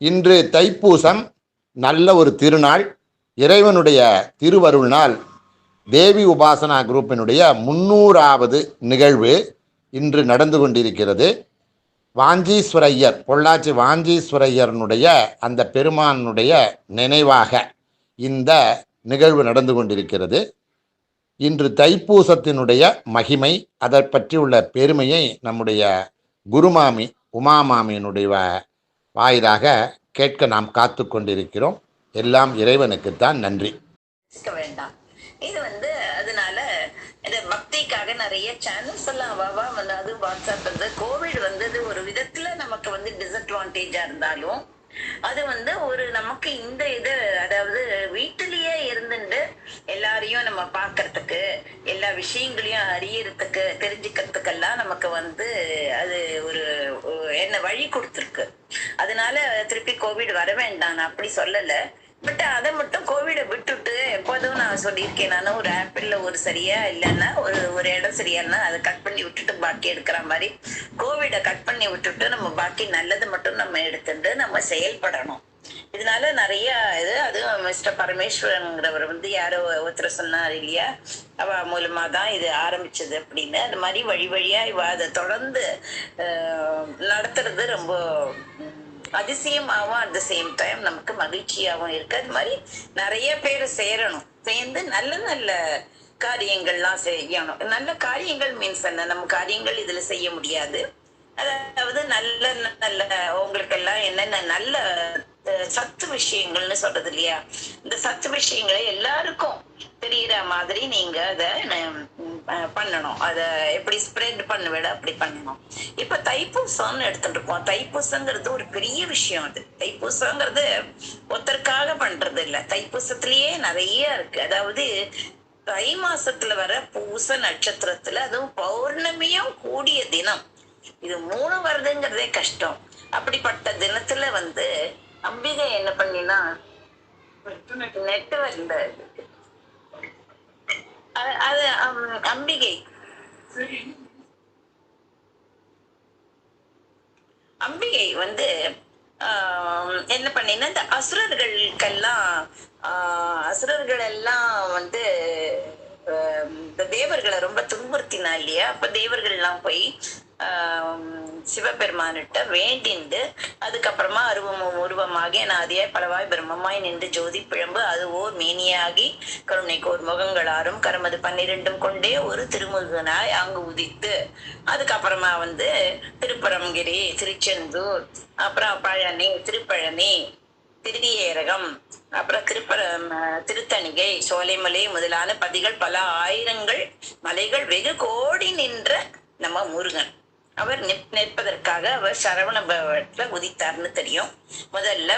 இன்று தைப்பூசம், நல்ல ஒரு திருநாள், இறைவனுடைய திருவருள் நாள். தேவி உபாசனா குரூப்பினுடைய 300வது நிகழ்வு இன்று நடந்து கொண்டிருக்கிறது. வாஞ்சீஸ்வரையர், பொள்ளாச்சி வாஞ்சீஸ்வரையர்னுடைய அந்த பெருமானுடைய நினைவாக இந்த நிகழ்வு நடந்து கொண்டிருக்கிறது. இன்று தைப்பூசத்தினுடைய மகிமை, அதை பற்றி உள்ள பெருமையை நம்முடைய குருமாமி உமாமாமியினுடைய வாயிலாக கேட்க நாம் காத்து கொண்டிருக்கிறோம். எல்லாம் இறைவனுக்குத்தான் நன்றி. வேண்டாம். இது அதனால இந்த பக்திக்காக நிறைய சேனல்ஸ் எல்லாம் அது வாட்ஸ்அப் கோவிட் வந்தது ஒரு விதத்துல நமக்கு டிஸ்அட்வான்டேஜா இருந்தாலும் அது ஒரு நமக்கு இந்த இது அதாவது வீட்டிலேயே இருந்துட்டு எல்லாரையும் நம்ம பாக்குறதுக்கு எல்லா விஷயங்களையும் அறியறதுக்கு தெரிஞ்சுக்கிறதுக்கெல்லாம் நமக்கு அது ஒரு என்ன வழி கொடுத்துருக்கு. அதனால திருப்பி கோவிட் வர வேண்டாம் நான் அப்படி சொல்லல. பட் அதை மட்டும் கோவிட விட்டுட்டு எப்போதும் நான் சொல்லியிருக்கேன், நானும் ஒரு ஆப்பிள்ல ஒரு சரியா இல்லைன்னா ஒரு இடம் சரியானா அதை கட் பண்ணி விட்டுட்டு பாக்கி எடுக்கிற மாதிரி கோவிட கட் பண்ணி விட்டுட்டு நம்ம பாக்கி நல்லது மட்டும் நம்ம எடுத்துட்டு நம்ம செயல்படணும். இதனால நிறைய இது அதுவும் மிஸ்டர் பரமேஸ்வரங்கிறவர் யாரோ ஒருத்தர் சொன்னார் இல்லையா, அவ மூலமா தான் இது ஆரம்பிச்சது அப்படின்னு. அது மாதிரி வழி வழியா இவ அதை தொடர்ந்து நடத்துறது ரொம்ப அதிசயமாகவும் அட் த சேம் டைம் நமக்கு மகிழ்ச்சியாகவும் இருக்கு. அது மாதிரி நிறைய பேர் சேரணும், சேர்ந்து நல்ல நல்ல காரியங்கள்லாம் செய்யணும். நல்ல காரியங்கள் மீன்ஸ் என்ன, நம்ம காரியங்கள் இதுல செய்ய முடியாது. அதாவது நல்ல நல்ல உங்களுக்கெல்லாம் என்னென்ன நல்ல சத்து விஷயங்கள்னு சொல்றது இல்லையா, இந்த சத்து விஷயங்களை எல்லாருக்கும் தெரியற மாதிரி நீங்க அதை பண்ணணும். அத எப்படி ஸ்ப்ரெட் பண்ணுவிட அப்படி பண்ணணும். இப்ப தைப்பூசம்னு எடுத்துட்டு இருக்கோம். தைப்பூசங்கிறது ஒரு பெரிய விஷயம். அது தைப்பூசங்கிறது ஒருத்தருக்காக பண்றது இல்ல, தைப்பூசத்திலேயே நிறைய இருக்கு. அதாவது தை மாசத்துல வர பூச நட்சத்திரத்துல அதுவும் பௌர்ணமியும் கூடிய தினம், இது 3 வருதுங்கிறதே கஷ்டம். அப்படிப்பட்ட தினத்துல அம்பிகை என்ன பண்ணினா நெட்டு வந்த அது அம்பிகை அம்பிகை என்ன பண்ணினா இந்த அசுரர்கள் எல்லாம் இந்த தேவர்களை ரொம்ப துன்புறுத்தினா இல்லையா. அப்ப தேவர்கள் எல்லாம் போய் சிவபெருமானிட்ட வேண்டிண்டு அதுக்கப்புறமா உருவமாகி அனாதியாய் பலவாய் பிரம்மமாய் நின்று ஜோதி பிழம்பு அது ஓர் மேனியாகி கருணைக்கு ஒரு முகங்களாரும் கரமது 12 கொண்டே ஒரு திருமுருகனாய் அங்கு உதித்து அதுக்கப்புறமா திருப்பரங்கிரி, திருச்செந்தூர், அப்புறம் பழனி, திருப்பழனி, திருவியரகம், அப்புறம் திருத்தணிகை, சோலைமலை முதலான பதிகள் பல ஆயிரங்கள் மலைகள் வெகு கோடி நின்ற நம்ம முருகன். அவர் நிற்பதற்காக அவர் சரவண பவத்துல உதித்தார்னு தெரியும். முதல்ல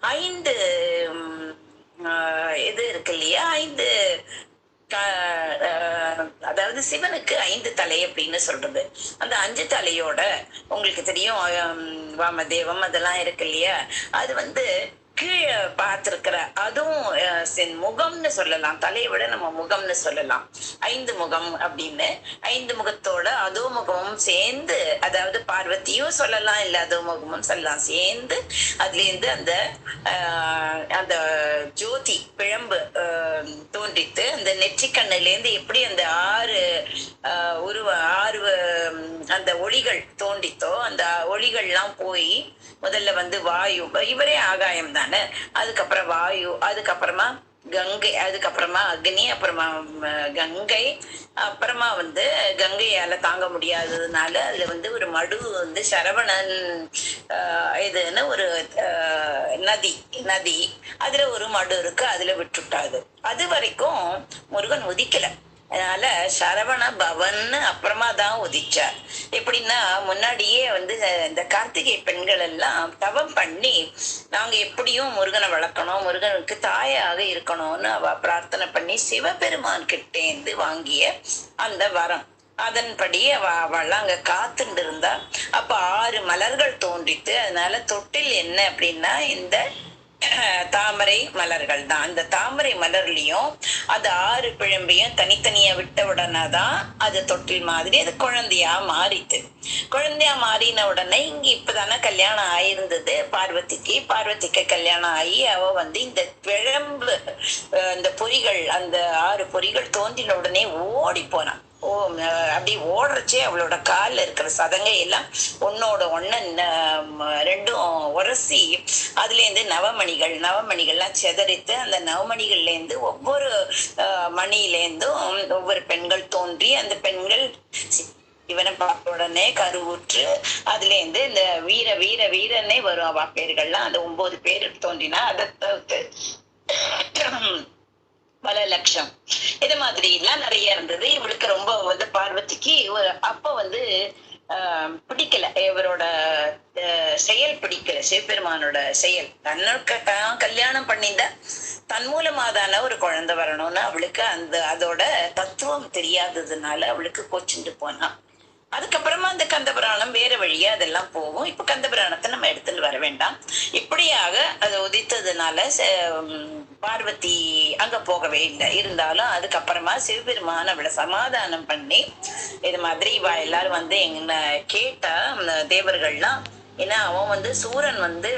5 இது இருக்கு இல்லையா, 5 அதாவது சிவனுக்கு 5 தலை அப்படின்னு சொல்றது. அந்த 5 தலையோட உங்களுக்கு தெரியும் வாமதேவம் அதெல்லாம் இருக்கு இல்லையா, அது கீழே பார்த்திருக்கிற அதுவும் முகம்னு சொல்லலாம், தலையை விட நம்ம முகம்னு சொல்லலாம். 5 முகம் அப்படின்னு 5 முகத்தோட அதோ முகமும் சேர்ந்து, அதாவது பார்வதியும் சொல்லலாம் இல்ல அதோ முகமும் சொல்லலாம், சேர்ந்து அதுல இருந்து அந்த ஜோதி பிழம்பு தோன்றித்து அந்த நெற்றிக்கண்ணுல இருந்து எப்படி அந்த 6 அந்த ஒளிகள் தோண்டித்தோ அந்த ஒளிகள்லாம் போய் முதல்ல வாயு, இவரே ஆகாயம் தானே, அதுக்கப்புறம் வாயு, அதுக்கப்புறமா கங்கை, அதுக்கப்புறமா அக்னி, அப்புறமா கங்கை, அப்புறமா கங்கையால தாங்க முடியாததுனால அதுல ஒரு மடு சரவணன் இதுன்னு ஒரு நதி அதுல ஒரு மடு இருக்கு, அதுல விட்டுட்டாது. அது வரைக்கும் முருகன் உதிக்கல. அதனால சரவண பவன் அப்புறமா தான் உதிச்சார். எப்படின்னா முன்னாடியே இந்த கார்த்திகை பெண்கள் எல்லாம் தவம் பண்ணி நாங்க எப்படியும் முருகனை வளர்க்கணும், முருகனுக்கு தாயாக இருக்கணும்னு அவ பிரார்த்தனை பண்ணி சிவபெருமான் கிட்டேந்து வாங்கிய அந்த வரம், அதன்படி அவள் அங்க காத்துட்டு இருந்தா. அப்ப 6 மலர்கள் தோன்றித்து. அதனால தொட்டில் என்ன அப்படின்னா இந்த தாமரை மலர்கள் தான். அந்த தாமரை மலர்லயும் அது 6 பிழம்பையும் தனித்தனியா விட்ட உடனே தான் அது தொட்டில் மாதிரி அது குழந்தையா மாறிட்டு, குழந்தையா மாறின உடனே இங்க இப்பதானே கல்யாணம் ஆயிருந்தது பார்வதிக்கு கல்யாணம் ஆகி அவ வந்து இந்த பிழம்பு இந்த பொறிகள் அந்த 6 பொறிகள் தோன்றின உடனே ஓடி போனான். அப்படி ஓடுறச்சே அவளோட காலில் இருக்கிற சதங்கை எல்லாம் ஒன்னோட ஒன்னு ரெண்டும் உரசி அதுலேருந்து நவமணிகள்லாம் செதறித்து அந்த நவமணிகள்லேருந்து ஒவ்வொரு மணிலேருந்தும் ஒவ்வொரு பெண்கள் தோன்றி அந்த பெண்கள் இவனை பார்த்த உடனே கருவுற்று அதுல இருந்து இந்த வீரனே வரும் அவா பேர்கள்லாம். அந்த 9 பேர் தோன்றினா அதை தவிர்த்து பல லட்சம் இது மாதிரி எல்லாம் நிறைய இருந்தது. இவளுக்கு ரொம்ப வந்து பார்வதிக்கு அப்ப வந்து பிடிக்கல, இவரோட செயல் பிடிக்கல, சிவபெருமானோட செயல். தன்னோட கல்யாணம் பண்ணியிருந்தா தன் மூலமாதான ஒரு குழந்தை வரணும்னு அவளுக்கு அதோட தத்துவம் தெரியாததுனால அவளுக்கு கோச்சுண்டு போனான். அதுக்கப்புறமா அந்த கந்தபுராணம் வேற வழியா அதெல்லாம் போகும். இப்ப கந்தபுராணத்தை நம்ம எடுத்துட்டு வர வேண்டாம். இப்படியாக அது உதித்ததுனால பார்வதி அங்க போகவே இல்லை. இருந்தாலும் அதுக்கப்புறமா சிவபெருமான் அவளை சமாதானம் பண்ணி இது மாதிரி இவ எல்லாரும் வந்து எங்க கேட்டா தேவர்கள்லாம், ஏன்னா அவன் வந்து சூரன் வந்து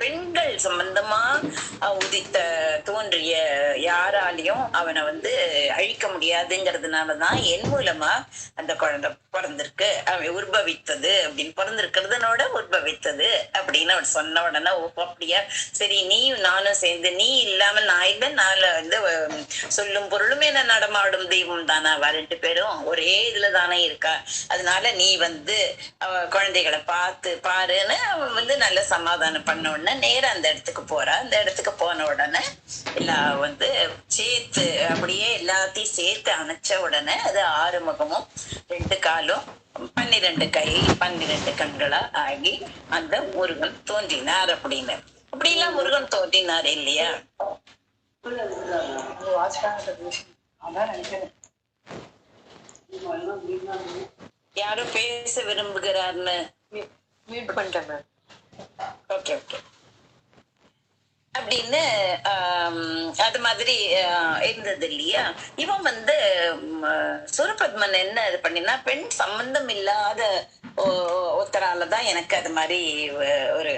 பெண்கள் சம்பந்தமா தோன்றிய யாராலையும் அவனை வந்து அழிக்க முடியாதுங்கிறதுனாலதான் என் மூலமா அந்த குழந்தை பிறந்திருக்கு, அவன் உற்பவித்தது அப்படின்னு, பிறந்திருக்கிறதுனோட உற்பவித்தது அப்படின்னு அவன் சொன்ன உடனே அப்படியா, சரி நீயும் நானும் சேர்ந்து, நீ இல்லாம நான் இல்லை, நான் வந்து சொல்லும் பொருளும் என்ன நடமாடும் தெய்வம் தானே, அவ 2 பேரும் ஒரே இதுல தானே இருக்கா, அதனால நீ வந்து குழந்தைகளை பார்த்து பாருன்னு அவன் வந்து நல்ல சமாதானம் பண்ண உடனே நேரம் அந்த இடத்துக்கு போறா. அந்த இடத்துக்கு போன உடனே எல்லாம் வந்து சேர்த்து அப்படியே எல்லாத்தையும் சேர்த்து அணைச்ச உடனே அது 6 முகமும் 2 காலும் 12 கை 12 கண்களா ஆகி அந்த முருகன் தோன்றினார் அப்படின்னு. அப்படி எல்லாம் முருகன் தோன்றினார் இல்லையா? யாரோ பேச விரும்புகிறார்னு மியூட் பண்ணிட்டேன். ஓகே அப்படின்னு அது மாதிரி இருந்தது இல்லையா? இவன் வந்து சூரபத்மன் என்ன இது பண்ணினா, பெண் சம்பந்தம் இல்லாத ஒருத்தராலதான் எனக்கு அது மாதிரி ஒரு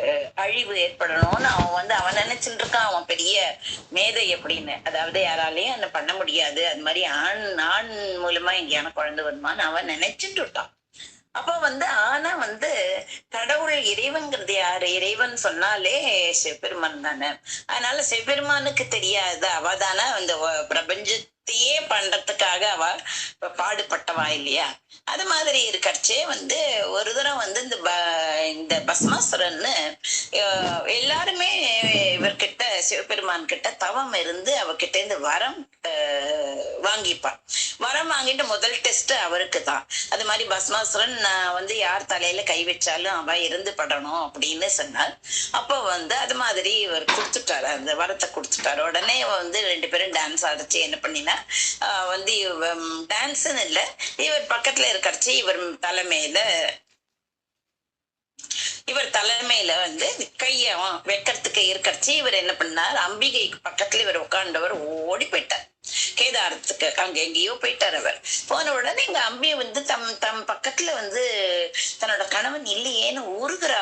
அழிவு ஏற்படணும்னு அவன் நினைச்சுட்டு இருக்கான். அவன் பெரிய மேதை அப்படின்னு, அதாவது யாராலையும் என்ன பண்ண முடியாது, அது மாதிரி ஆண் மூலமா எங்கேயான குழந்தை வருமான்னு அவன் நினைச்சுட்டு விட்டான். அப்ப வந்து ஆனா வந்து கடவுள் இறைவன்கிறது யாரு? இறைவன் சொன்னாலே சிவபெருமான் தானே. அதனால சிவபெருமானுக்கு தெரியாது, அவ தானே அந்த பிரபஞ்சத்தையே பண்றதுக்காக அவ பாடுபட்டவா இல்லையா? அது மாதிரி இருக்கச்சே வந்து ஒரு தரம் வந்து இந்த பஸ்மாசுரன்னு எல்லாருமே இவர்கிட்ட சிவபெருமான் கிட்ட தவம் இருந்து அவகிட்ட இருந்து வரம் வாங்கிப்பான். வரம் வாங்கிட்டு முதல் டெஸ்ட் அவருக்கு தான். அது மாதிரி பஸ்மாசுரன் வந்து யார் தலையில கை வச்சாலும் அவ இருந்து படணும் அப்படின்னு சொன்னார். அப்போ வந்து அது மாதிரி இவர் கொடுத்துட்டாரு, அந்த வரத்தை கொடுத்துட்டாரு. உடனே வந்து 2 பேரும் டான்ஸ் ஆடிச்சு. என்ன பண்ணினா வந்து டான்ஸ்ன்னு இல்லை, இவர் பக்கத்துல இருக்கறச்சு இவர் தலைமையில வந்து கைய வைக்கிறதுக்கு இருக்கறச்சு இவர் என்ன பண்ணார், அம்பிகை பக்கத்துல இவர் உட்கார்ந்தவர் ஓடி போயிட்டார் கேதாரத்துக்கு. அங்க எங்கேயோ போயிட்டார். அவர் போன உடனே எங்க அம்பியை வந்து தம் பக்கத்துல வந்து தன்னோட கணவன் இல்லையேன்னு உருகுறா.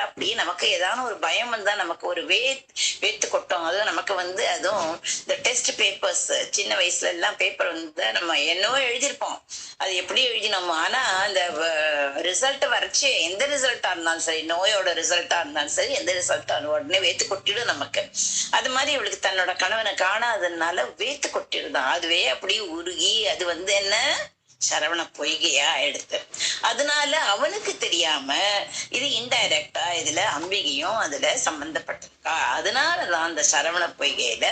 அப்படியே நமக்கு ஏதாவது ஒரு பயம் வந்தா நமக்கு ஒரு வேத்து கொட்டும். அதுவும் நமக்கு வந்து அதுவும் இந்த டெஸ்ட் பேப்பர்ஸ் சின்ன வயசுல எல்லாம் பேப்பர் வந்து நம்ம என்னவோ எழுதியிருப்போம், அது எப்படி எழுதினோமோ, ஆனா அந்த ரிசல்ட் வரைச்சு எந்த ரிசல்ட்டா இருந்தாலும் சரி, நோயோட ரிசல்ட்டா இருந்தாலும் சரி, எந்த ரிசல்ட்டா உடனே வேத்து கொட்டிடும் நமக்கு. அது மாதிரி இவளுக்கு தன்னோட கணவனை காணாததுனால வேத்து கொட்டிருந்தான். அதுவே அப்படியே உருகி அது வந்து என்ன சரவண பொய்கையா எடுத்து, அதனால அவனுக்கு தெரியாம இது இன்டைரக்டா இதுல அம்பிகையும் அதுல சம்பந்தப்பட்டிருக்கா. அதனாலதான் அந்த சரவண பொய்கையில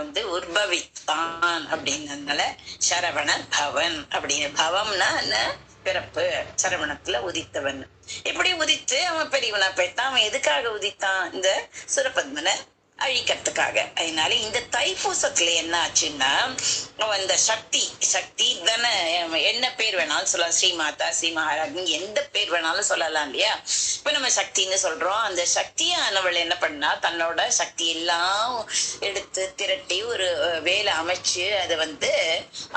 வந்து உற்பவித்தான் அப்படின்னதுனால சரவண பவன் அப்படின்னு. பவம்னா என்ன? பிறப்பு. சரவணத்துல உதித்தவன். எப்படி உதித்து அவன் பெரியவனா போயிட்டான். அவன் எதுக்காக உதித்தான்? இந்த சுரபத்மனை அழிக்கிறதுக்காக. அதனால இந்த தைப்பூசத்துல என்ன ஆச்சுன்னா, இந்த சக்தி தானே என்ன பேர் வேணாலும் சொல்லலாம், ஸ்ரீமாதா, ஸ்ரீ மகாராஜ், எந்த பேர் வேணாலும் சொல்லலாம் இல்லையா? இப்ப நம்ம சக்தின்னு சொல்றோம். அந்த சக்தியானவள் என்ன பண்ணா, தன்னோட சக்தி எல்லாம் எடுத்து திரட்டி ஒரு வேலை அமைச்சு அதை வந்து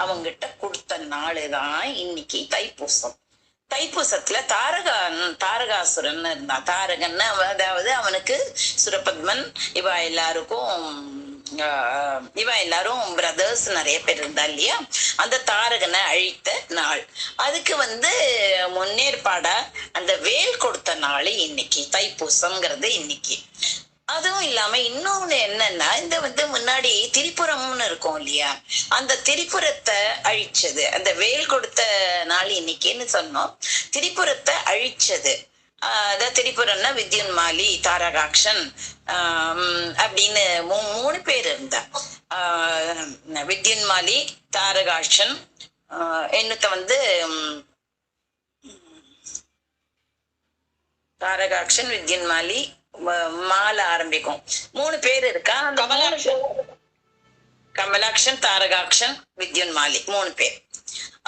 அவங்கிட்ட கொடுத்த நாளுதான் இன்னைக்கு தைப்பூசம். தைப்பூசத்துல தாரகாசுரன் இருந்தான். தாரகன்னு அதாவது அவனுக்கு சுரபத்மன் இவ எல்லாரும் பிரதர்ஸ் நிறைய பேர் இருந்தா இல்லையா. அந்த தாரகனை அழித்த நாள், அதுக்கு வந்து முன்னேற்பாடா அந்த வேல் கொடுத்த நாள் இன்னைக்கு தைப்பூசம்ங்கிறது இன்னைக்கு. அதுவும் இல்லாம இன்னொன்னு என்னன்னா, இந்த வந்து முன்னாடி திரிபுரம்னு இருக்கும் இல்லையா, அந்த திரிபுரத்தை அழிச்சது அந்த வேல் கொடுத்த நாள் இன்னைக்குன்னு சொன்னோம். திரிபுரத்தை அழிச்சது அதான் திரிபுரம்னா வித்யுன்மாலி, தாரகாக்ஷன் அப்படின்னு மூணு பேர் இருந்தா. வித்யுன்மாலி, தாரகாக்ஷன், என்னத்த வந்து தாரகாக்ஷன், வித்யுன்மாலி, மால ஆரம்பிக்கும். மூணு பேர் இருக்கா. கமலாக்ஷன், தாரகாக்ஷன், வித்யுன்மாலி, மூணு பேர்.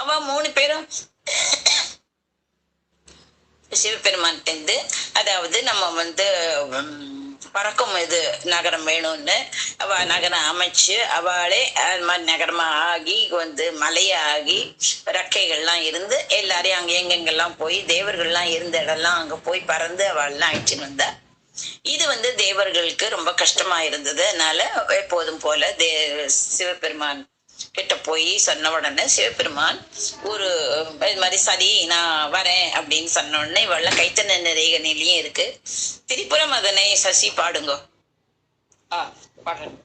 அவ மூணு பேரும் சிவபெருமான்கிட்ட அதாவது நம்ம வந்து பறக்கும் இது நகரம் வேணும்னு அவ நகரம் அமைச்சு அவளே அது மாதிரி நகரமா ஆகி வந்து மலையாகி ரெக்கைகள்லாம் இருந்து எல்லாரையும் அங்க எங்கெங்கெல்லாம் போய் தேவர்கள்லாம் இருந்த இடம்லாம் அங்க போய் பறந்து அவள்லாம் அழிச்சுன்னு வந்தா. இது வந்து தேவர்களுக்கு ரொம்ப கஷ்டமா இருந்தது. அதனால எப்போதும் போல சிவபெருமான் கிட்ட போய் சொன்ன உடனே சிவபெருமான் ஒரு இது மாதிரி சரி நான் வரேன் அப்படின்னு சொன்ன உடனே இவள்ள கைத்தன்ன ரேகனிலையும் இருக்கு. திரிபுரம் அதனை சசி பாடுங்க. பாடுறேன்.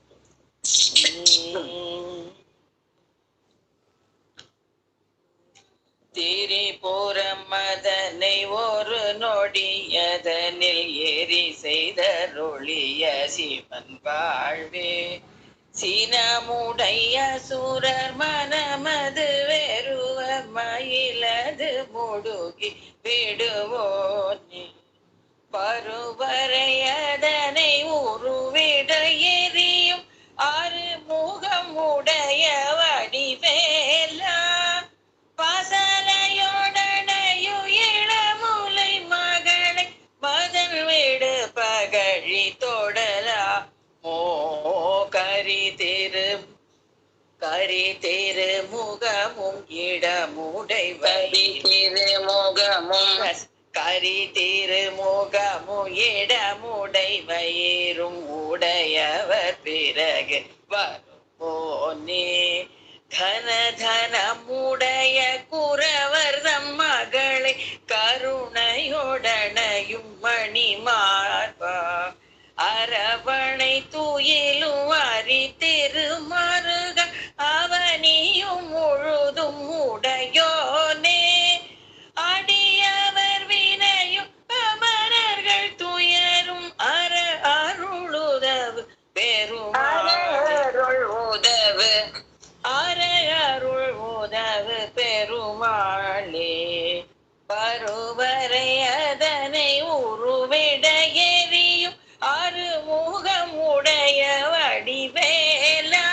திரிபுரம் மதனை ஒரு நொடியதனில் ஏறி செய்தருளிய சிவன் வாழ்வே. சினமுடைய சூரர் மனமது வெறுவர் மயிலது முடுகி விடுவோனே. பருவரையதனை உருவிட எரியும் ஆறுமுகம் உடைய வடிவேலா. பசலையோடனையு இளமுலை மகளை மதன் வீடு பகழி தொடலா. கரி திரு முகமும் இடமுடை இடமுடை வயிறும் உடையவர் பிறகு வருமோனே. கனதனமுடைய குறவர் தம் மகளை கருணையுடனையும் மணிமார்பா. அரவணை துயிலும் அரி திருமருக அவனியும் முழுதும் உடையோனே. அடியவர் வினையும் அமரர்கள் துயரும் அருளுதவு பெருமாளே. பருவரை அதனை உருவிட எரியும் ஆறுமுகம் உடைய வடிவேலா.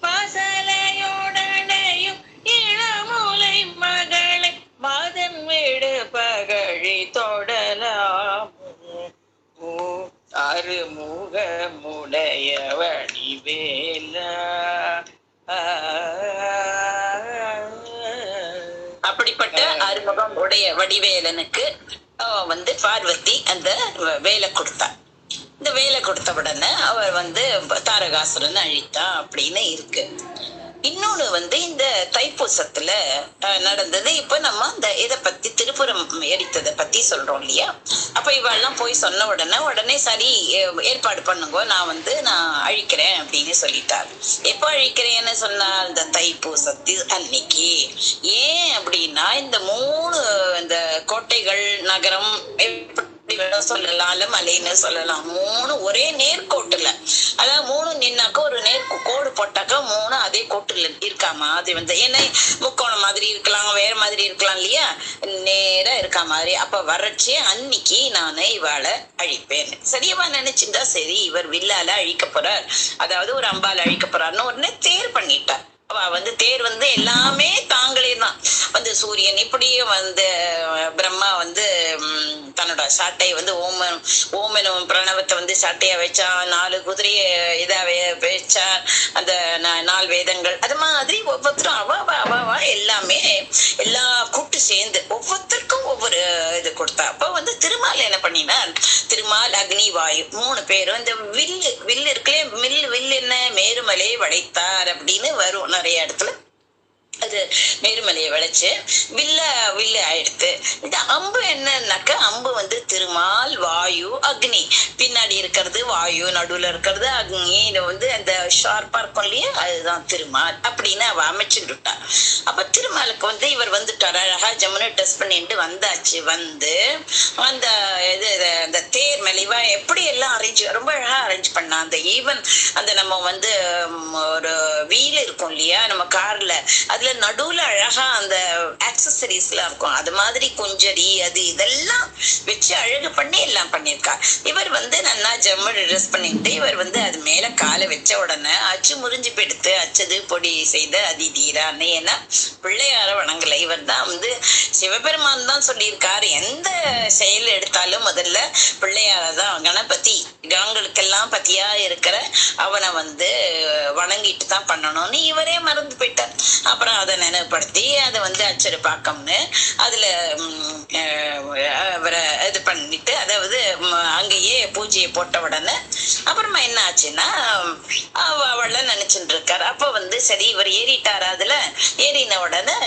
பசலையோடனையும் இளமுலை மகளை மதன் வீடு பகழி தொடலாம். அருமுகமுடைய வடிவேலா. அப்படிப்பட்ட அறுமுகம் உடைய வடிவேலனுக்கு வந்து பார்வதி அந்த வேலை கொடுத்தா. இந்த வேலை கொடுத்த உடனே அவர் வந்து தாரகாசுரன் அழித்தா அப்படின்னு இருக்கு. இன்னொன்னு வந்து இந்த தைப்பூசத்துல நடந்தது. இப்ப நம்ம இந்த இதை பத்தி திரிபுரம் எரித்ததை பத்தி சொல்றோம் இல்லையா. அப்ப இவெல்லாம் போய் சொன்ன உடனே சரி ஏற்பாடு பண்ணுங்க, நான் அழிக்கிறேன் அப்படின்னு சொல்லிட்டாரு. எப்போ அழிக்கிறேன்னு சொன்னால் இந்த தைப்பூசத்தில் அன்னைக்கு. ஏன் அப்படின்னா இந்த இந்த கோட்டைகள் நகரம் சொல்லலாம், மலைன்னு சொல்லலாம், மூணு ஒரே நேர்கோட்டுல, அதாவது மூணு நின்னாக்க ஒரு கோடு போட்டாக்கா மூணு அதே கோட்டுல இருக்காமா. அது வந்து ஏன்னா முக்கோணம் மாதிரி இருக்கலாம், வேற மாதிரி இருக்கலாம் இல்லையா, நேரா இருக்கா மாதிரி. அப்ப வறட்சி அன்னைக்கு நானே இவாளை அழிப்பேன் சரியவா நினைச்சுட்டா சரி இவர் வில்லால அழிக்க போறார், அதாவது ஒரு அம்பால அழிக்க போறாருன்னு உடனே தேர் பண்ணிட்டார். வந்து தேர் வந்து எல்லாமே தாங்களே தான் வந்து சூரியன் இப்படியே வந்து பிரம்மா வந்து தன்னோட தன்னோட சாட்டை வந்து ஓமனும் பிரணவத்தை வந்து சாட்டையா வச்சா, 4 குதிரைய இதா வச்சா, அந்த 4 வேதங்கள் அது மாதிரி ஒவ்வொருத்தரும் அவ எல்லாமே எல்லா கூட்டு சேர்ந்து ஒவ்வொருத்தருக்கும் ஒவ்வொரு இது கொடுத்தா. அப்ப வந்து திருமால் என்ன பண்ணினார், திருமால் அக்னி வாயு 3 பேரும் இந்த வில்லு இருக்குல்ல, வில்லு என்ன மேருமலையை வளைத்தார் அப்படின்னு வரும் நிறைய இடத்துல. அது மேருமலையை விளைச்சு வில்லு ஆயிடுத்து. இந்த அம்பு என்னன்னாக்க, அம்பு வந்து திருமால் வாயு அக்னி, பின்னாடி இருக்கிறது வாயு, நடுவுல இருக்கிறது அக்னி, இதை வந்து அந்த ஷார்ப்பா இருக்கும் இல்லையா, அதுதான் திருமால் அப்படின்னு அவ அமைச்சுட்டா. அப்ப திருமாலுக்கு வந்து இவர் வந்துட்டார், அழகா ஜம்முன்னு டெஸ்ட் பண்ணிட்டு வந்தாச்சு. வந்து அந்த இது அந்த தேர் மெலிவா எப்படி எல்லாம் ரொம்ப அழகா அரேஞ்ச் பண்ணா. அந்த ஈவன் அந்த நம்ம வந்து ஒரு வீல் இருக்கும் இல்லையா நம்ம கார்ல, அதுல நடுவுல அழகா அந்த ஆக்சசரிஸ் எல்லாம் இருக்கும், அது மாதிரி கொஞ்சடி அது இதெல்லாம் வச்சு அழகு பண்ணி எல்லாம் பண்ணிருக்கா. இவர் வந்து நல்லா ஜம்மு ட்ரெஸ் பண்ணிட்டு இவர் வந்து அது மேல காலை வச்ச உடனே அச்சு முறிஞ்சு போயிடுத்து. அச்சது பொடி செய்த அதிதீரான்னு. ஏன்னா பிள்ளையார வணங்கல. இவர் தான் வந்து சிவபெருமான் தான் சொல்லியிருக்காரு, எந்த செயல் எடுத்தாலும் முதல்ல பிள்ளையாரதான், கணபதி கணங்களுக்கெல்லாம் பத்தியா இருக்கிற அவனை வந்து வணங்கிட்டு தான் பண்ணணும்னு இவரே மறந்து போயிட்டார். அப்புறம் அதை நினைவுபடுத்தி அதை வந்து அச்சடிப்பாக்கம்னு அதுல அவரை இது பண்ணிட்டு, அதாவது அங்கேயே பூஜையை போட்ட உடனே அப்புறமா என்ன ஆச்சுன்னா அவளை நினைச்சுட்டு இருக்காரு. அப்ப வந்து சரி இவர் ஏறிட்டாரா, அதுல ஏறின உடனே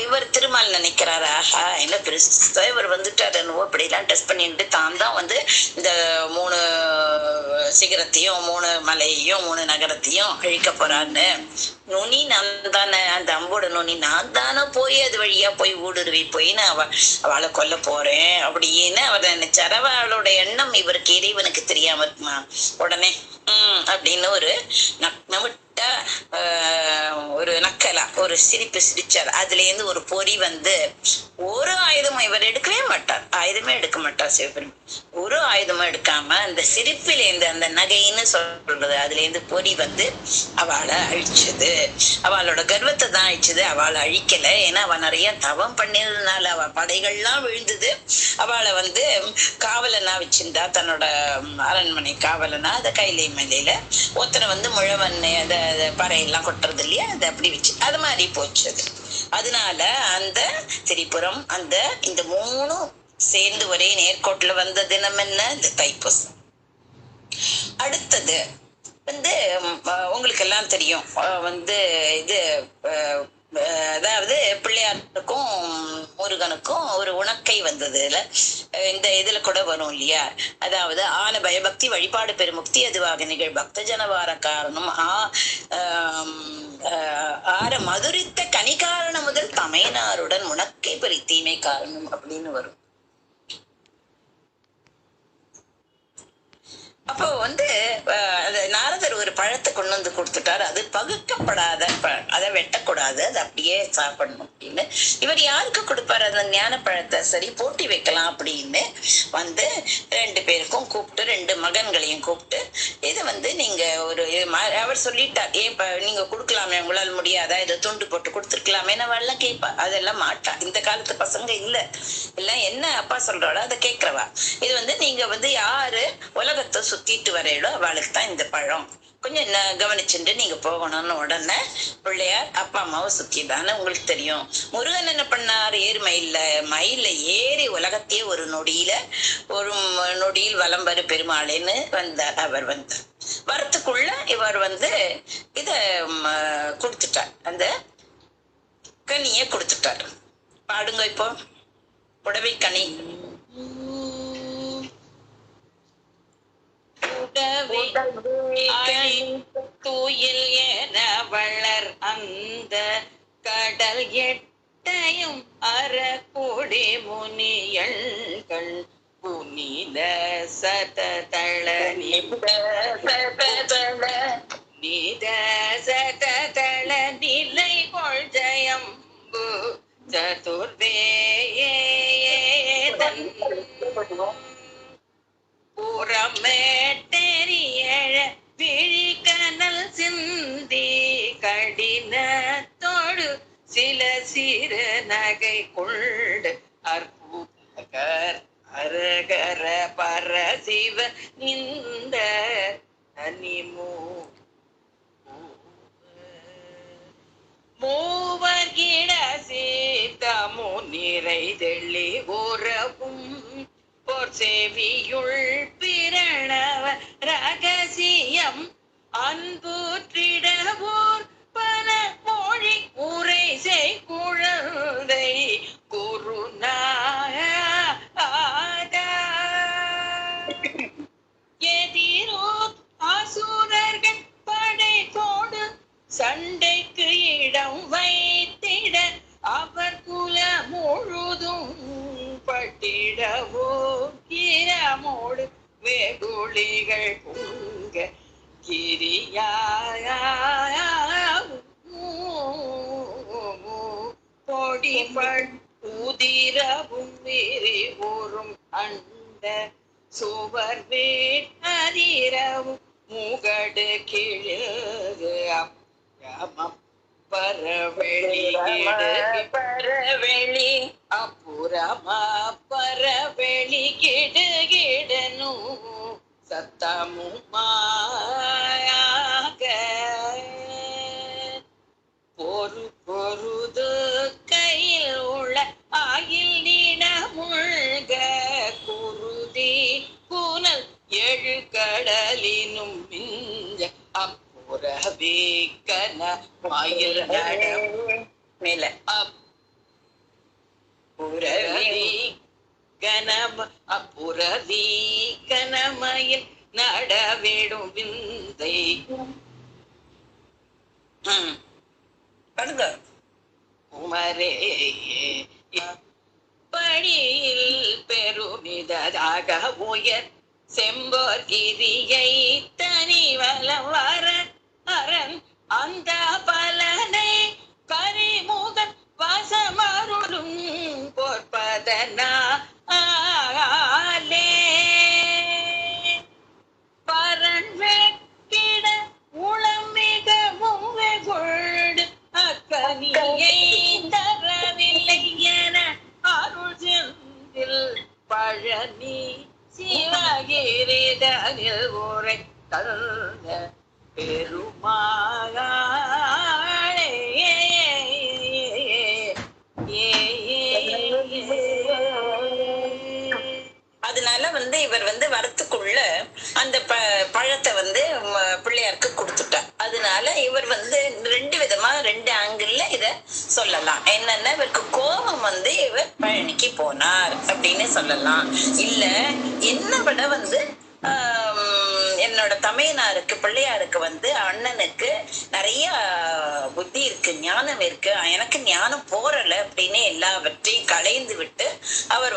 இவர் திருமால் நினைக்கிறாரு, ஆஹா என்ன பெருசா இவர் வந்துட்டாரு என்னவோ இப்படிலாம் டெஸ்ட் பண்ணிட்டு தான் வந்து இந்த 3 சிகரத்தையும் 3 மலையையும் 3 நகரத்தையும் அழிக்க போறான்னு. நுனி நான் தானே, அந்த அம்போட நுனி நான் தானே போய் அது வழியா போய் ஊடுருவி போய் நான் அவளை கொல்ல போறேன் அப்படின்னு அவர் நினைச்சாரு. அவளோட எண்ணம் இவருக்கு இறைவனுக்கு தெரியாம இருக்குமா. உடனே அப்படின்னு ஒரு ஒரு நக்கலா ஒரு சிரிப்பு சிரிச்சார். அதுல இருந்து ஒரு பொறி வந்து, ஒரு ஆயுதமும் இவர் எடுக்கவே மாட்டார், ஆயுதமே எடுக்க மாட்டார் சிவபெருமான். ஒரு ஆயுதமும் எடுக்காம அந்த சிரிப்பிலேருந்து அந்த நகைன்னு சொல்றது அதுல இருந்து பொறி வந்து அவளை அழிச்சது. அவளோட கர்வத்தை தான் அழிச்சது, அவளை அழிக்கல. ஏன்னா அவ நிறைய தவம் பண்ணிருந்தனால அவ படைகள்லாம் விழுந்தது. அவளை வந்து காவலனா வச்சிருந்தா, தன்னோட அரண்மனை காவலனா, அந்த கைலை மலையில ஒருத்தனை வந்து முழவன்னு அந்த பறையெல்லாம் கொட்டுறது இல்லையா, அது அப்படி வச்சு அது மாதிரி போச்சது. அதனால அந்த திரிபுரம் அந்த இந்த 3 சேர்ந்து ஒரே நேர்கோட்டுல வந்த தினம் என்ன, இந்த தைப்பூசம். அடுத்தது வந்து உங்களுக்கு எல்லாம் தெரியும் வந்து இது அதாவது பிள்ளையாருக்கும் முருகனுக்கும் ஒரு உணக்கை வந்தது. இந்த இதுல கூட வரும் இல்லையா, அதாவது ஆன பயபக்தி வழிபாடு பெருமுக்தி அதுவாக நிகழ் பக்த ஜனவார காரணம் ஆர மதுரித்த கனி காரணம் முதல் தமையனாருடன் உனக்கை பெரிய தீமை காரணம் அப்படின்னு வரும். அப்போ வந்து நாரதர் ஒரு பழத்தை கொண்டு வந்து கொடுத்துட்டாரு, அது பகுக்கப்படாத அதை வெட்டக்கூடாது, அது அப்படியே சாப்பிடணும் அப்படின்னு. இவர் யாருக்கு கொடுப்பாரு அந்த ஞான பழத்தை, சரி போட்டி வைக்கலாம் அப்படின்னு வந்து 2 பேருக்கும் கூப்பிட்டு 2 மகன்களையும் கூப்பிட்டு இதை வந்து நீங்க ஒரு அவர் சொல்லிட்டார், நீங்க கொடுக்கலாமே, உங்களால் முடியாதா, இதை துண்டு போட்டு கொடுத்துருக்கலாமே எல்லாம் கேட்பா. அதெல்லாம் மாட்டா, இந்த காலத்து பசங்க இல்ல, எல்லாம் என்ன அப்பா சொல்றாளோ அதை கேட்கிறவா. இது வந்து நீங்க வந்து யாரு உலகத்தை சுத்திட்டு வரையிடோ அவளுக்கு தான் இந்த பழம், கொஞ்சம் என்ன கவனிச்சுட்டு நீங்க போகணும்னு. உடனே பிள்ளையார் அப்பா அம்மாவை சுத்திதானே உங்களுக்கு தெரியும். முருகன் என்ன பண்ணார், மயில ஏறி உலகத்தையே ஒரு நொடியில் வலம்பரு பெருமாளேன்னு வந்தார். அவர் வந்தார், வரத்துக்குள்ள இவர் வந்து இத கொடுத்துட்டார், அந்த கனிய கொடுத்துட்டார். பாடுங்க இப்போ புடவை கனி. தூயில் என வளர் அந்த கடல் எட்டையும் அறக்கூடி முனியல்கள் புனித சததள நிலை கொள் ஜயம்பு சதுர்வேதன் புறமேட்டெறியழ விழிகனல் சிந்தி கடினத்தோடு சில சிறு நகை கொண்டு அற்புதகர் சிவ இந்த அனிமோ மூவர்கிட சீத்தமு நிறைதெள்ளி உறவும் போர் செவியுள் பிரணவ ரகசியம் அன்புற்றிடவோர் பல மொழி உரை செய் குழந்தை குருநாதா எதிரோ அசுரர்கள் படைத்தோடு சண்டைக்கு இடம் வைத்திட அவர் குல முழுதும் பட்டிடவோ கிரமோடு வெகுளிகள் பொங்க கிரியாய பொடிபட் உதிரவும் விரிவுறும் அண்ட சுவர் வேற்றதிரவும் முகடு கிழகு பரவெளி பரவெளி அப்புறமா பரவெளி கிடுகிடனு சத்தமுமாக பொருது கையில் உள்ள ஆயில் நீட முழ்க குருதி புனல் எழு கடலினும் மிஞ்ச அப்புறவே கன வாயில் நட மேல அப்புறவி கனம அப்புறவி கனமயில் நடவேடும் விந்தை அடுங்க உமரே படியில் பெருமிதாக உயர் செம்போர் கிரியை தனிவலம் வர அரண் அந்த பலனை கரிமுகன் வாசமருளும் பொற்பதனா பரன் வெக்கிட உளம் மிகவும் வெகுள் அக்கனியை தரவில்லை என அருள் செந்தில் பழனி சிவகிரிதனில் உரை தந்த பெருமாளே அதனால இவர் வரத்துக்குள்ள அந்த பழத்தை பிள்ளையாருக்கு கொடுத்துட்டார். அதனால இவர் ரெண்டு விதமா ரெண்டு ஆங்கிள் இத சொல்லலாம். என்னன்னா இவருக்கு கோபம் இவர் பழனிக்கு போனார் அப்படின்னு சொல்லலாம். இல்ல என்ன விட என்னோட தமையனாருக்கு பிள்ளையாருக்கு அண்ணனுக்கு நிறைய புத்தி இருக்கு, ஞானம் இருக்கு, எனக்கு ஞானம் போறல அப்படின்னு எல்லாவற்றையும் களைந்து விட்டு அவர்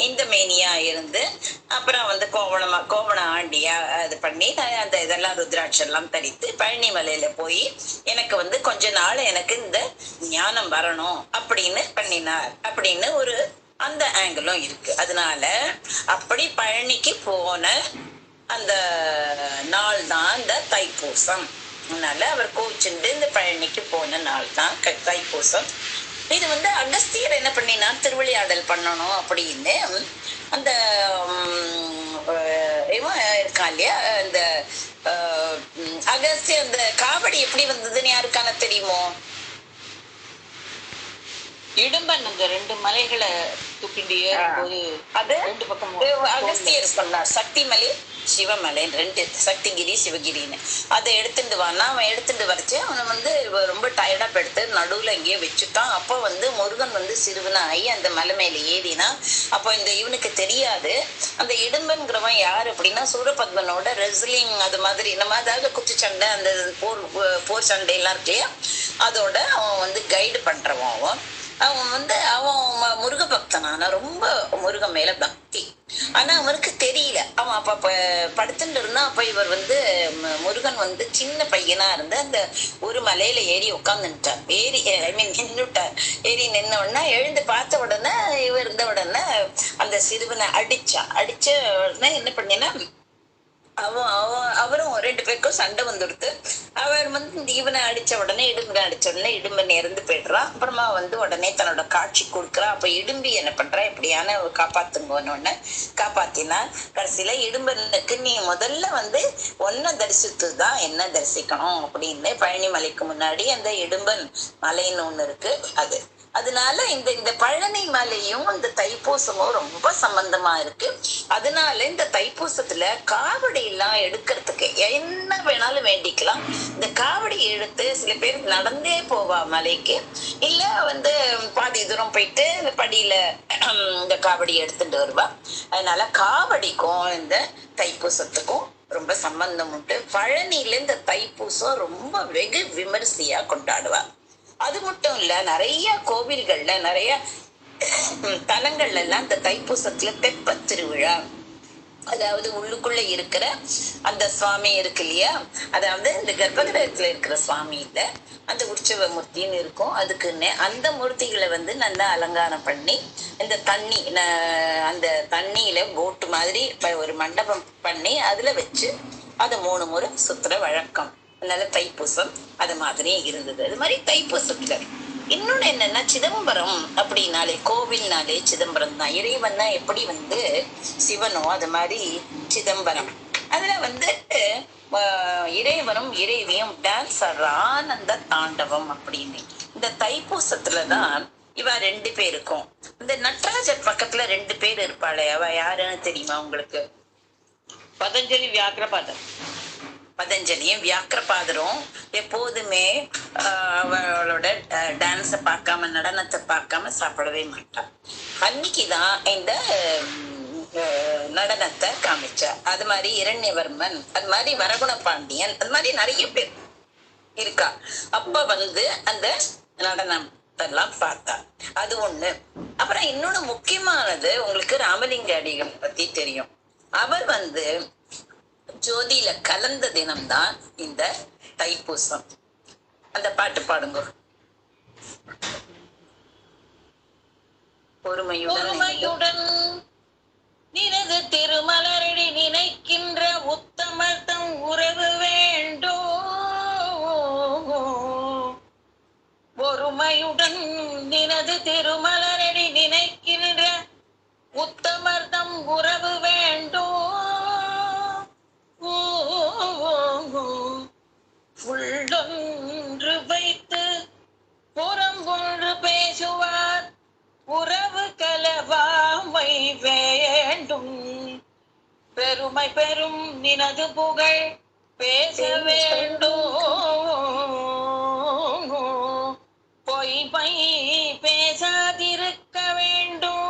இந்த மேனியா இருந்து அப்புறம் கோவண ஆண்டியா அது பண்ணி அந்த இதெல்லாம் ருத்ராட்செல்லாம் தரித்து பழனி மலையில போய் எனக்கு கொஞ்ச நாள் எனக்கு இந்த ஞானம் வரணும் அப்படின்னு பண்ணினார் அப்படின்னு ஒரு அந்த ஆங்கிளும் இருக்கு. அதனால அப்படி பழனிக்கு போன அந்த நாள் தான் இந்த தைப்பூசம். அதனால அவர் கோச்சுண்டு இந்த பழனிக்கு போன நாள் தான் தைப்பூசம். இது அகஸ்தியர் என்ன பண்ணினார், திருவிளையாடல் பண்ணணும் அப்படின்னு அந்த இவன் இருக்கான் இல்லையா, இந்த அகஸ்தியர் அந்த காவடி எப்படி வந்ததுன்னு யாருக்கான தெரியுமோ? இடும்பன் அந்த ரெண்டு மலைகளை தூக்கிட்டு ஏறும்போது அது ரெண்டு பக்கம் அகஸ்தியர் சொன்னார், சக்திமலை சிவமலை ரெண்டு, சக்திகிரி சிவகிரின்னு. அதை எடுத்துட்டு வானா அவன் எடுத்துட்டு வரைச்சு அவன் ரொம்ப டயர்டா படுத்து நடுவுல எங்கேயோ வச்சுட்டான். அப்போ முருகன் சிறுவனாகி அந்த மலை மேல ஏறினா. அப்போ இந்த இவனுக்கு தெரியாது அந்த இடும்பன்கிறவன் யாரு அப்படின்னா சூரபத்மனோட ரெஸ்லிங் அது மாதிரி நம்ம அதாவது குத்துச்சண்டை அந்த போர் சண்டை எல்லாம் இருக்கு இல்லையா, அதோட அவன் கைடு பண்றவன். அவன் அவன் முருக பக்தனான ரொம்ப முருகன் மேல பக்தி. ஆனா அவனுக்கு தெரியல. அவன் அப்ப படுத்துட்டு இருந்தா. அப்ப இவர் முருகன் சின்ன பையனா இருந்து அந்த ஒரு மலையில ஏறி உட்காந்துட்டார். நின்னுட்டார். ஏறி நின்ன உடனே எழுந்து பார்த்த உடனே இவர் இருந்த உடனே அந்த சிறுவனை அடிச்ச உடனே என்ன பண்ணினா அவரும் 2 பேருக்கும் சண்டை வந்துடுத்து. அவர் வந்து இவனை அடிச்ச உடனே இடும்பன் இறந்து போயிடுறான். அப்புறமா வந்து உடனே தன்னோட காட்சி கொடுக்குறா. அப்ப இடும்பி என்ன பண்றா, எப்படியான காப்பாத்துங்கன்னு காப்பாத்தினா. கடைசியில இடும்பனுக்கு நீ முதல்ல வந்து ஒன்ன தரிசித்துதான் என்ன தரிசிக்கணும் அப்படின்னு பழனி மலைக்கு முன்னாடி அந்த இடும்பன் மலைன்னு ஒண்ணு இருக்கு. அதனால இந்த பழனி மலையும் இந்த தைப்பூசமும் ரொம்ப சம்பந்தமா இருக்கு. அதனால இந்த தைப்பூசத்துல காவடி எல்லாம் எடுக்கிறதுக்கு என்ன வேணாலும் வேண்டிக்கலாம். இந்த காவடி எடுத்து சில பேர் நடந்தே போவா மலைக்கு, இல்ல வந்து பாதி தூரம் போயிட்டு இந்த படியில இந்த காவடி எடுத்துட்டு வருவா. அதனால காவடிக்கும் இந்த தைப்பூசத்துக்கும் ரொம்ப சம்பந்தம் உண்டு. பழனியில இந்த தைப்பூசம் ரொம்ப வெகு விமரிசையா கொண்டாடுவா. அது மட்டும் இல்ல, நிறைய கோவில்கள்ல நிறைய தலங்கள்ல எல்லாம் இந்த தைப்பூசத்துல தெப்ப திருவிழா, அதாவது உள்ளுக்குள்ள இருக்கிற அந்த சுவாமி இருக்கு இல்லையா, அதாவது இந்த கர்ப்பகிரகத்துல இருக்கிற சுவாமி இல்ல, அந்த உற்சவ மூர்த்தின்னு இருக்கும். அதுக்குன்னு அந்த மூர்த்திகளை வந்து நல்லா அலங்காரம் பண்ணி இந்த அந்த தண்ணியில போட்டு மாதிரி ஒரு மண்டபம் பண்ணி அதுல வச்சு அதை 3 முறை சுத்துற வழக்கம். அதனால தைப்பூசம் அது மாதிரி இருந்தது. அது மாதிரி தைப்பூசத்துல இன்னொன்னு என்னன்னா, சிதம்பரம் அப்படின்னாலே கோவில்னாலே சிதம்பரம் தான். இறைவன்னா எப்படி வந்து சிவனோ அது மாதிரி சிதம்பரம். அதுல வந்து இறைவனும் இறைவியும் டான்ஸ் ஆடுற ஆனந்த தாண்டவம் அப்படின்னு. இந்த தைப்பூசத்துலதான் இவ 2 பேருக்கும், இந்த நடராஜர் பக்கத்துல 2 பேர் இருப்பாளே, அவ யாருன்னு தெரியுமா உங்களுக்கு? பதஞ்சலியும் வியாக்கிரபாதரும் எப்போதுமே அவளோட டான்ஸை பார்க்காம நடனத்தை பார்க்காம சாப்பிடவே மாட்டான். அன்னைக்குதான் இந்த நடனத்தை காமிச்சா. அது மாதிரி இரண்யவர்மன், அது மாதிரி வரகுண பாண்டியன், அது மாதிரி நிறைய பேர் இருக்கா. அப்ப வந்து அந்த நடனம் எல்லாம் பார்த்தா. அது ஒண்ணு. அப்புறம் இன்னொன்னு முக்கியமானது, உங்களுக்கு ராமலிங்க அடிகள் பத்தி தெரியும். அவர் வந்து ஜோதியில கலந்த தினம்தான் இந்த தைப்பூசம். அந்த பாட்டு பாடுங்க. பொறுமையுடன் நினது திருமலரடி நினைக்கின்ற உத்தமர்த்தம் உறவு வேண்டும். பொறுமையுடன் நினது திருமலரடி நினைக்கின்ற உத்தமர்த்தம் உறவு வேண்டும். உள்ளொன்று வைத்து புறம் ஒன்று பேசுவார், உறவு கலவாமை வேண்டும். பெருமை பெரும் நினது புகழ் பேச வேண்டும். பொய்மை பேசாதிருக்க வேண்டும்.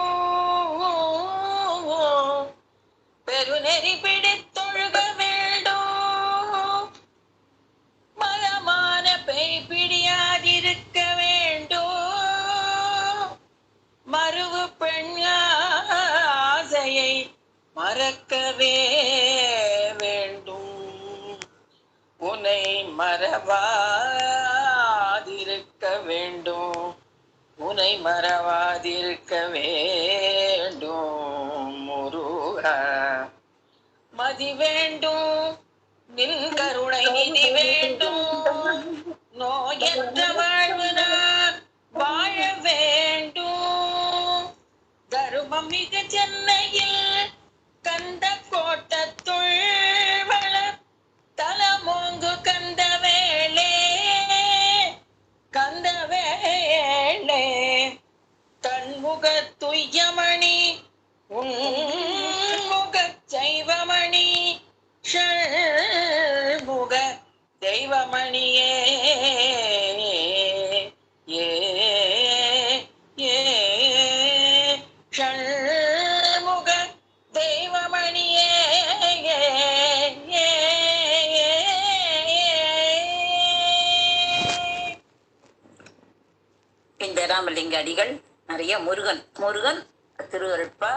பெருநெறி பிடித்தொழுக வேண்டும். மதமான பேய் பிடியாதிருக்க வேண்டும். மறுவு பெண் ஆசையை மறக்கவே வேண்டும். உன்னை மறவாதிருக்க வேண்டும். உன்னை மறவாதிருக்க வேண்டும். முருகா மதி வேண்டும், நின் கருணை நிதி வேண்டும். நோயற்ற வாழ்வு நான் வாழ வேண்டும். தருமம் மிகு சென்னையில் கந்த கோட்டத்துள் வளர் தலமோங்கு கந்த வேளே. கந்த வேளே தன்முக துய்யமணி உன்முக சைவமணி ஷண்முக தெய்வமணியே. ஏ ஏ ஷண்முக தெய்வமணியே. இந்த ராமலிங்க அடிகள் நிறைய முருகன் திருவருட்பா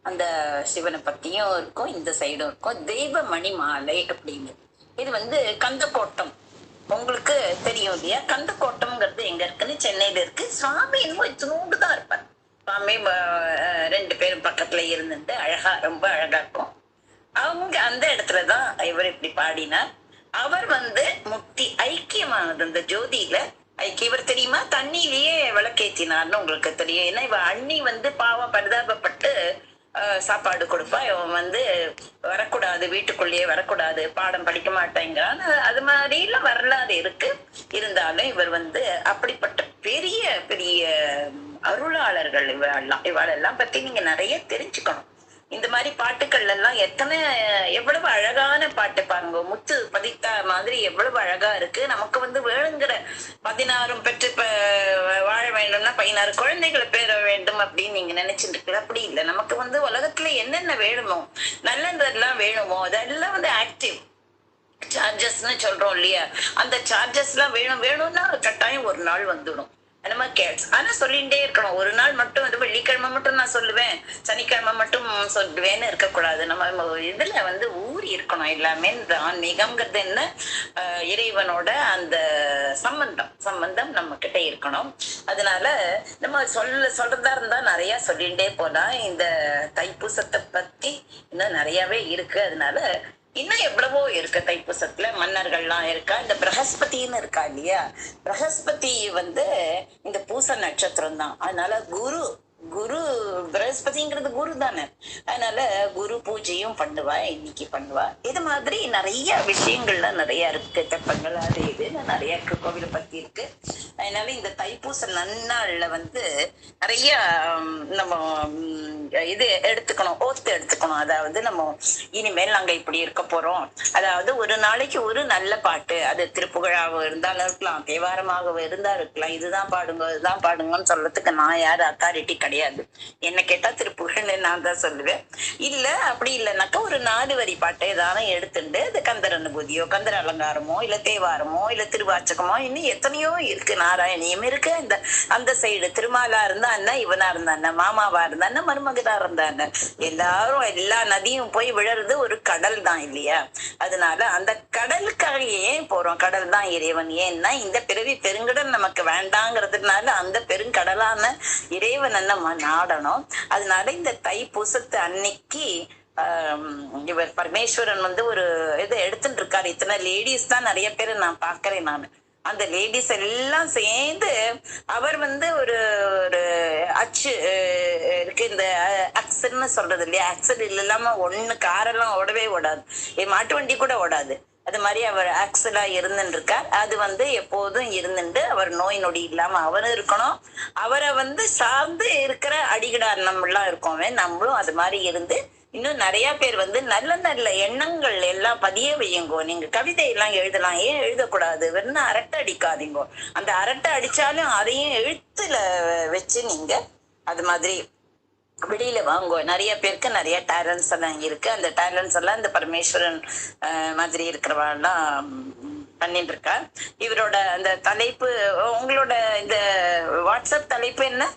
அந்த சிவனை பத்தியும் இருக்கும், இந்த சைடும் இருக்கும். தெய்வமணி மாலை அப்படின்னு. இது வந்து கந்தக்கோட்டம், உங்களுக்கு தெரியும் இல்லையா? கந்தக்கோட்டம்ங்கிறது எங்க இருக்குன்னு சென்னையில இருக்கு. சுவாமி என்னமோ இத்தினூண்டு தான் இருப்பார். சுவாமி 2 பேரும் பக்கத்துல இருந்துட்டு அழகா, ரொம்ப அழகா இருக்கும். அவங்க அந்த இடத்துலதான் இவர் இப்படி பாடினார். அவர் வந்து முக்தி ஐக்கியமானது அந்த ஜோதியில ஐக்கிய. இவர் தெரியுமா, தண்ணியிலேயே விளக்கேத்தினார்னு உங்களுக்கு தெரியும். ஏன்னா இவ அண்ணி வந்து பாவம் பரிதாபப்பட்டு சாப்பாடு கொடுப்பா. இவன் வந்து வரக்கூடாது, வீட்டுக்குள்ளேயே வரக்கூடாது, பாடம் படிக்க மாட்டேங்கிறான். அது மாதிரிலாம் வரலாறு இருக்கு. இருந்தாலும் இவர் வந்து அப்படிப்பட்ட பெரிய பெரிய அருளாளர்கள். இவாளெல்லாம் பத்தி நீங்க நிறைய தெரிஞ்சுக்கணும். இந்த மாதிரி பாட்டுக்கள் எல்லாம் எவ்வளவு அழகான பாட்டு பாருங்க. முத்து பதித்த மாதிரி எவ்வளவு அழகா இருக்கு. நமக்கு வந்து வேணுங்கிற 16 பெற்று வாழ வேண்டும்னா 16 குழந்தைகளை பெற வேண்டும் அப்படின்னு நீங்க நினைச்சிட்டு இருக்கு. அப்படி இல்லை. நமக்கு வந்து உலகத்துல என்னென்ன வேணுமோ, நல்லதெல்லாம் வேணுமோ, அதெல்லாம் வந்து ஆக்டிவ் சார்ஜஸ்ன்னு சொல்றோம் இல்லையா, அந்த சார்ஜஸ் எல்லாம் வேணும்னா கட்டாயம் ஒரு நாள் வந்துடும். நம்ம ஆனா சொல்லிட்டே இருக்கணும். ஒரு நாள் மட்டும் வந்து வெள்ளிக்கிழமை மட்டும் நான் சொல்லுவேன், சனிக்கிழமை மட்டும் சொல்லுவேன்னு இருக்கக்கூடாது. நம்ம இதுல வந்து ஊறி இருக்கணும். எல்லாமே இந்த ஆன்மீகம்ங்கிறது என்ன, இறைவனோட அந்த சம்பந்தம் நம்ம கிட்ட இருக்கணும். அதனால நம்ம சொல்றதா இருந்தா நிறைய சொல்லிட்டே போலாம். இந்த தைப்பூசத்தை பத்தி இன்னும் நிறையவே இருக்கு. அதனால இன்னும் எவ்வளவோ இருக்கு. தைப்பூசத்துல மன்னர்கள்லாம் இருக்கா. இந்த பிரகஸ்பதினு இருக்கா இல்லையா, பிரகஸ்பதி வந்து இந்த பூச நட்சத்திரம் தான். அதனால குரு பிரகஸ்பதிங்கிறது குரு தானே. அதனால குரு பூஜையும் பண்ணுவா, இன்னைக்கு பண்ணுவா. இது மாதிரி நிறைய விஷயங்கள்லாம் நிறைய இருக்கு. தெப்பங்கள் அது இது நிறைய இருக்கு. கோவிலை பத்தி இருக்கு. அதனால இந்த தைப்பூச நன்னாள்ல வந்து நிறைய நம்ம இது எடுத்துக்கணும், ஓத்து எடுத்துக்கணும். அதாவது நம்ம இனிமேல் நாங்க இப்படி இருக்க போறோம். அதாவது ஒரு நாளைக்கு ஒரு நல்ல பாட்டு, அது திருப்புகழாக இருந்தாலும் இருக்கலாம், தேவாரமாக இருந்தா இருக்கலாம். இதுதான் பாடுங்கன்னு சொல்றதுக்கு நான் யாரு அத்தாரிட்டி கிடையாது. என்ன கேட்டா திருப்புகழ்னு நான் தான் சொல்லுவேன். இல்ல அப்படி இல்லைன்னாக்கா ஒரு 4 வரி பாட்டு ஏதான எடுத்துட்டு அது கந்தர் அனுபூதியோ, கந்தர் அலங்காரமோ, இல்ல தேவாரமோ, இல்ல திருவாச்சகமோ, இன்னும் எத்தனையோ இருக்கு. நாராயணியம் இருக்கு. அந்த சைடு திருமாலா இருந்தா என்ன, இவனா இருந்தா என்ன, மாமாவா இருந்தா என்ன, மருமகனா இருந்தா என்ன, எல்லாரும் எல்லா நதியும் போய் விழறது ஒரு கடல் தான் இல்லையா. அதனால அந்த கடலுக்காக ஏன் போறோம்? கடல் தான் இறைவன். ஏன்னா இந்த பிறவி பெருங்கடல் நமக்கு வேண்டாங்கிறதுனால அந்த பெருங்கடலான இறைவனை நம்ம நாடணும். அதனால இந்த தைப்பூசத்து அன்னைக்கு இவர் பரமேஸ்வரன் வந்து ஒரு இதை எடுத்துட்டு இருக்காரு. இத்தனை லேடிஸ் தான் நிறைய பேர் நான் பாக்குறேன். நான் அந்த லேடிஸ் எல்லாம் சேர்ந்து அவர் வந்து ஒரு அச்சு இருக்கு. இந்த ஆக்சல்னு சொல்றது இல்லையா, ஆக்சல் இல்லாம ஒண்ணு காரெல்லாம் ஓடவே ஓடாது, மாட்டு வண்டி கூட ஓடாது. அது மாதிரி அவர் ஆக்சலா இருந்துட்டு இருக்கார். அது வந்து எப்போதும் இருந்துட்டு அவர் நோய் நொடி இல்லாம அவரும் இருக்கணும். அவரை வந்து சார்ந்து இருக்கிற அடிகடார் நம்மளாம் இருக்கோமே, நம்மளும் அது மாதிரி இருந்து இன்னும் நிறைய பேர் வந்து நல்ல நல்ல எண்ணங்கள் எல்லாம் பதிய வையுங்கோ. நீங்க கவிதை எல்லாம் எழுதலாம், ஏன் எழுதக்கூடாது? வெறும் அரட்டை அடிக்காதீங்கோ. அந்த அரட்டை அடிச்சாலும் அதையும் எழுத்துல வச்சு நீங்க அது மாதிரி வெளியில வாங்கோ. நிறைய பேருக்கு நிறைய டேலண்ட்ஸ் எல்லாம் இருக்கு. அந்த டேலண்ட்ஸ் எல்லாம் இந்த பரமேஸ்வரன் மாதிரி இருக்கிறவெல்லாம் பண்ணிட்டு இருக்கா. இவரோட அந்த தலைப்பு, உங்களோட இந்த வாட்ஸ்அப் தலைப்பு என்ன?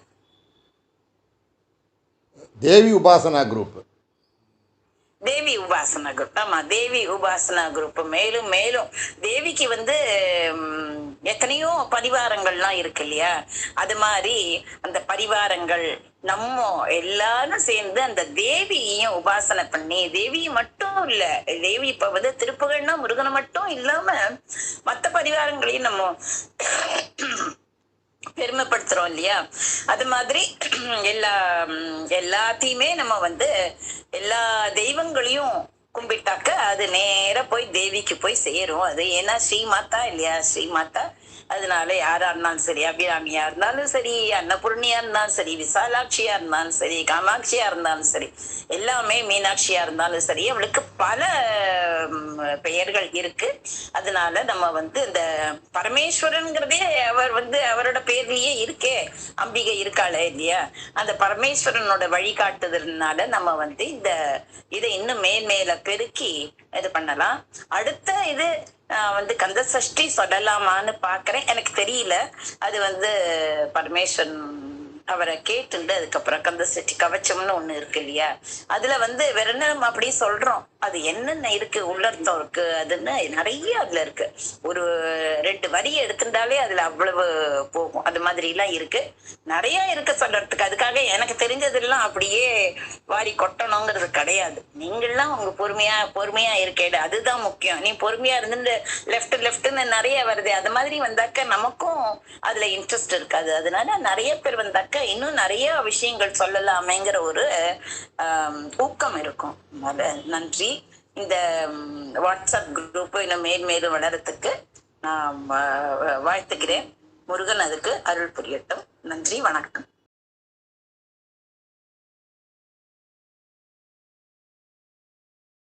தேவி உபாசனா குரூப். தேவி உபாசனா குரூப். ஆமா, தேவி உபாசனா குரூப். மேலும் மேலும் தேவிக்கு வந்து எத்தனையோ பரிவாரங்கள்லாம் இருக்கு இல்லையா. அது மாதிரி அந்த பரிவாரங்கள் நம்ம எல்லாரும் சேர்ந்து அந்த தேவியையும் உபாசனை பண்ணி, தேவி மட்டும் இல்ல, தேவி இப்ப வந்து திருப்புகழ்னா முருகனை மட்டும் இல்லாம மற்ற பரிவாரங்களையும் நம்ம பெருமைப்படுத்துறோம் இல்லையா. அது மாதிரி எல்லாத்தையுமே நம்ம வந்து எல்லா தெய்வங்களையும் கும்பிட்டாக்க அது நேர போய் தேவிக்கு போய் சேரும். அது ஏன்னா ஸ்ரீமாதா இல்லையா, ஸ்ரீமாதா. அதனால யாரா இருந்தாலும் சரி, அபிராமியா இருந்தாலும் சரி, அன்னபூர்ணியா இருந்தாலும் சரி, விசாலாட்சியா இருந்தாலும் சரி, காமாட்சியா இருந்தாலும் சரி, எல்லாமே மீனாட்சியா இருந்தாலும் சரி, அவளுக்கு பல பெயர்கள் இருக்கு. அதனால நம்ம வந்து இந்த பரமேஸ்வரன்கிறதே அவர் வந்து அவரோட பேர்லயே இருக்கே, அம்பிகை இருக்காளே இல்லையா. அந்த பரமேஸ்வரனோட வழிகாட்டுதல்னால நம்ம வந்து இதை இன்னும் மேல பெருக்கி இது பண்ணலாம். அடுத்த இது வந்து கந்த சஷ்டி சொல்லலாமான்னு பாக்குறேன். எனக்கு தெரியல. அது வந்து பரமேஸ்வரன் அவரை கேட்டுண்டு அதுக்கப்புறம் கந்த சஷ்டி கவச்சம்னு ஒண்ணு இருக்கு இல்லையா, அதுல வந்து வேற என்ன நம்ம அப்படி சொல்றோம். அது என்னென்ன இருக்கு, உள்ளர்த்தம் இருக்கு, அதுன்னு நிறைய அதுல இருக்கு. ஒரு 2 வரியை எடுத்திருந்தாலே அதுல அவ்வளவு போகும். அது மாதிரி எல்லாம் இருக்கு, நிறைய இருக்கு சொல்றதுக்கு. அதுக்காக எனக்கு தெரிஞ்சதெல்லாம் அப்படியே வாரி கொட்டணுங்கிறது கிடையாது. நீங்கள்லாம் உங்க பொறுமையா பொறுமையா இருக்கேடு, அதுதான் முக்கியம். நீ பொறுமையா இருந்து லெஃப்ட்னு நிறைய வருது, அது மாதிரி வந்தாக்க நமக்கும் அதுல இன்ட்ரெஸ்ட் இருக்காது. அதனால நிறைய பேர் வந்தாக்க இன்னும் நிறைய விஷயங்கள் சொல்லலாமேங்கிற ஒரு ஊக்கம் இருக்கும். நன்றி. இந்த வாட்ஸ்அப் குரூப் இன்னும் மேலும் வளரத்துக்கு நான் வாழ்த்துக்கிறேன். முருகன் அதுக்கு அருள் புரியட்டும். நன்றி, வணக்கம்.